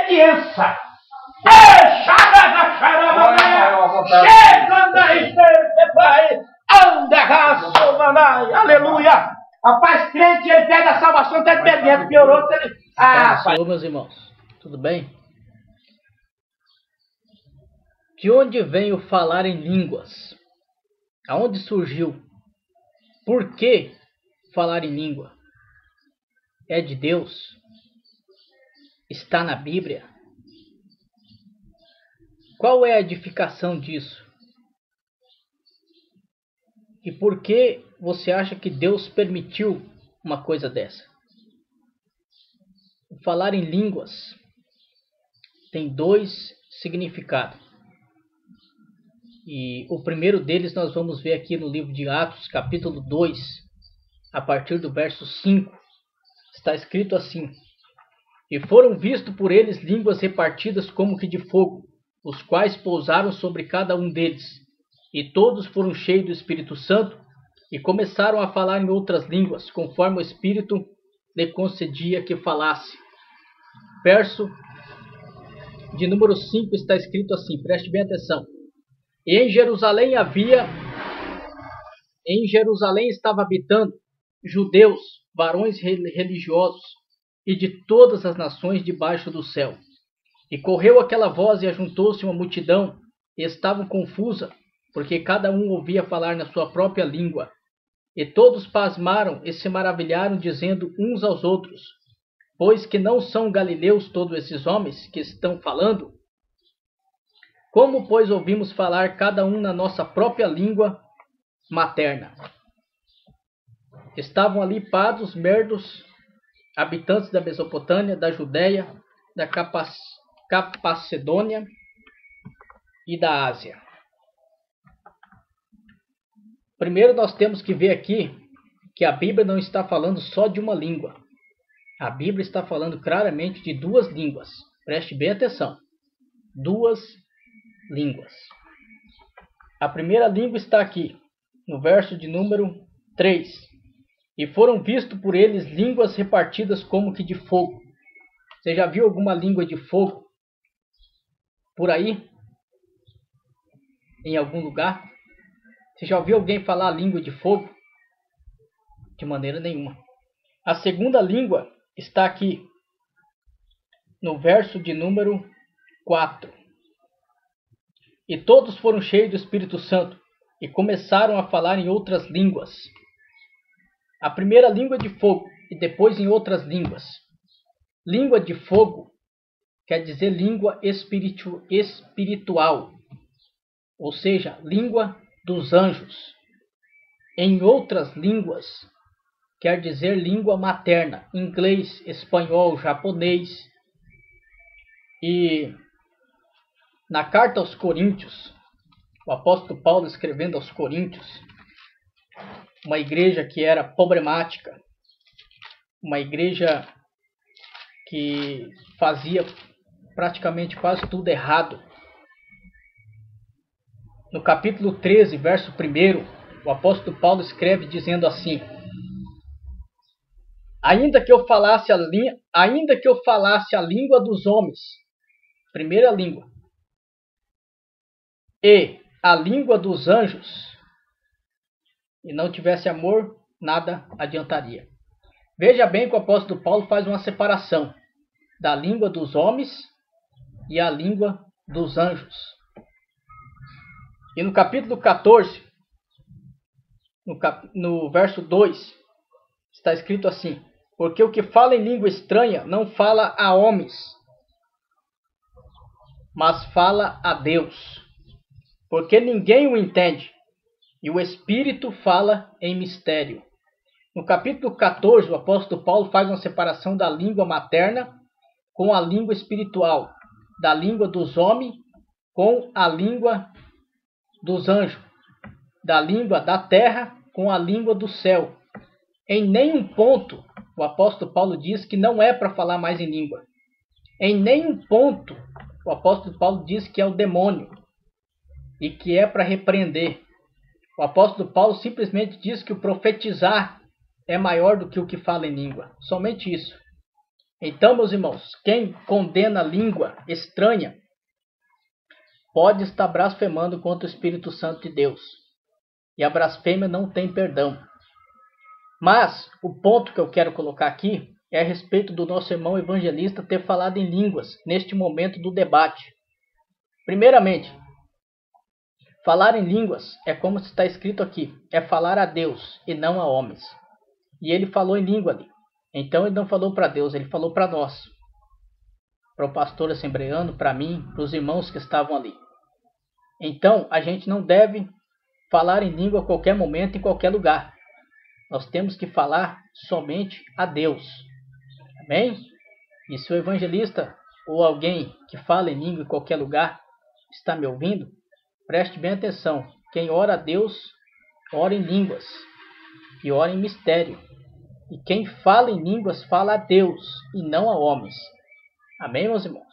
obediência. Aleluia! Rapaz, crente, ele pede a salvação, até perdendo, piorou. Senhor, meus irmãos, tudo bem? De onde vem o falar em línguas? Aonde surgiu? Por que falar em língua? É de Deus? Está na Bíblia? Qual é a edificação disso? E por que você acha que Deus permitiu uma coisa dessa? O falar em línguas tem dois significados. E o primeiro deles nós vamos ver aqui no livro de Atos, capítulo 2, a partir do verso 5. Está escrito assim: E foram vistos por eles línguas repartidas como que de fogo, os quais pousaram sobre cada um deles. E todos foram cheios do Espírito Santo e começaram a falar em outras línguas, conforme o Espírito lhe concedia que falasse. Verso de número 5 está escrito assim, preste bem atenção. E em Jerusalém estava habitando judeus, varões religiosos, e de todas as nações debaixo do céu. E correu aquela voz e ajuntou-se uma multidão, e estavam confusa, porque cada um ouvia falar na sua própria língua. E todos pasmaram e se maravilharam, dizendo uns aos outros: Pois que não são galileus todos esses homens que estão falando? Como, pois, ouvimos falar cada um na nossa própria língua materna? Estavam ali pardos, merdos, habitantes da Mesopotâmia, da Judéia, da Capacedônia e da Ásia. Primeiro nós temos que ver aqui que a Bíblia não está falando só de uma língua. A Bíblia está falando claramente de duas línguas. Preste bem atenção. Duas línguas. A primeira língua está aqui, no verso de número 3. E foram vistos por eles línguas repartidas como que de fogo. Você já viu alguma língua de fogo por aí? Em algum lugar? Você já ouviu alguém falar a língua de fogo? De maneira nenhuma. A segunda língua está aqui, no verso de número 4. E todos foram cheios do Espírito Santo e começaram a falar em outras línguas. A primeira língua de fogo e depois em outras línguas. Língua de fogo quer dizer língua espiritual, ou seja, língua dos anjos. Em outras línguas quer dizer língua materna, inglês, espanhol, japonês. E na carta aos Coríntios, o apóstolo Paulo escrevendo aos Coríntios, uma igreja que era problemática, uma igreja que fazia praticamente quase tudo errado. No capítulo 13, verso 1, o apóstolo Paulo escreve dizendo assim: Ainda que eu falasse a língua dos homens, primeira língua, e a língua dos anjos, e não tivesse amor, nada adiantaria. Veja bem que o apóstolo Paulo faz uma separação da língua dos homens e a língua dos anjos. E no capítulo 14, no verso 2, está escrito assim: Porque o que fala em língua estranha não fala a homens, mas fala a Deus, porque ninguém o entende, e o Espírito fala em mistério. No capítulo 14, o apóstolo Paulo faz uma separação da língua materna com a língua espiritual, da língua dos homens com a língua dos anjos, da língua da terra com a língua do céu. Em nenhum ponto o apóstolo Paulo diz que não é para falar mais em língua. Em nenhum ponto o apóstolo Paulo diz que é o demônio e que é para repreender. O apóstolo Paulo simplesmente diz que o profetizar é maior do que o que fala em língua. Somente isso. Então, meus irmãos, quem condena a língua estranha pode estar blasfemando contra o Espírito Santo de Deus. E a blasfêmia não tem perdão. Mas o ponto que eu quero colocar aqui é a respeito do nosso irmão evangelista ter falado em línguas neste momento do debate. Primeiramente, falar em línguas é como está escrito aqui, é falar a Deus e não a homens. E ele falou em língua ali. Então ele não falou para Deus, ele falou para nós. Para o pastor assembleano, para mim, para os irmãos que estavam ali. Então a gente não deve falar em língua a qualquer momento, em qualquer lugar. Nós temos que falar somente a Deus. Amém? E se o evangelista ou alguém que fala em língua em qualquer lugar está me ouvindo, preste bem atenção. Quem ora a Deus, ora em línguas e ora em mistério. E quem fala em línguas, fala a Deus e não a homens. Amém, meus irmãos?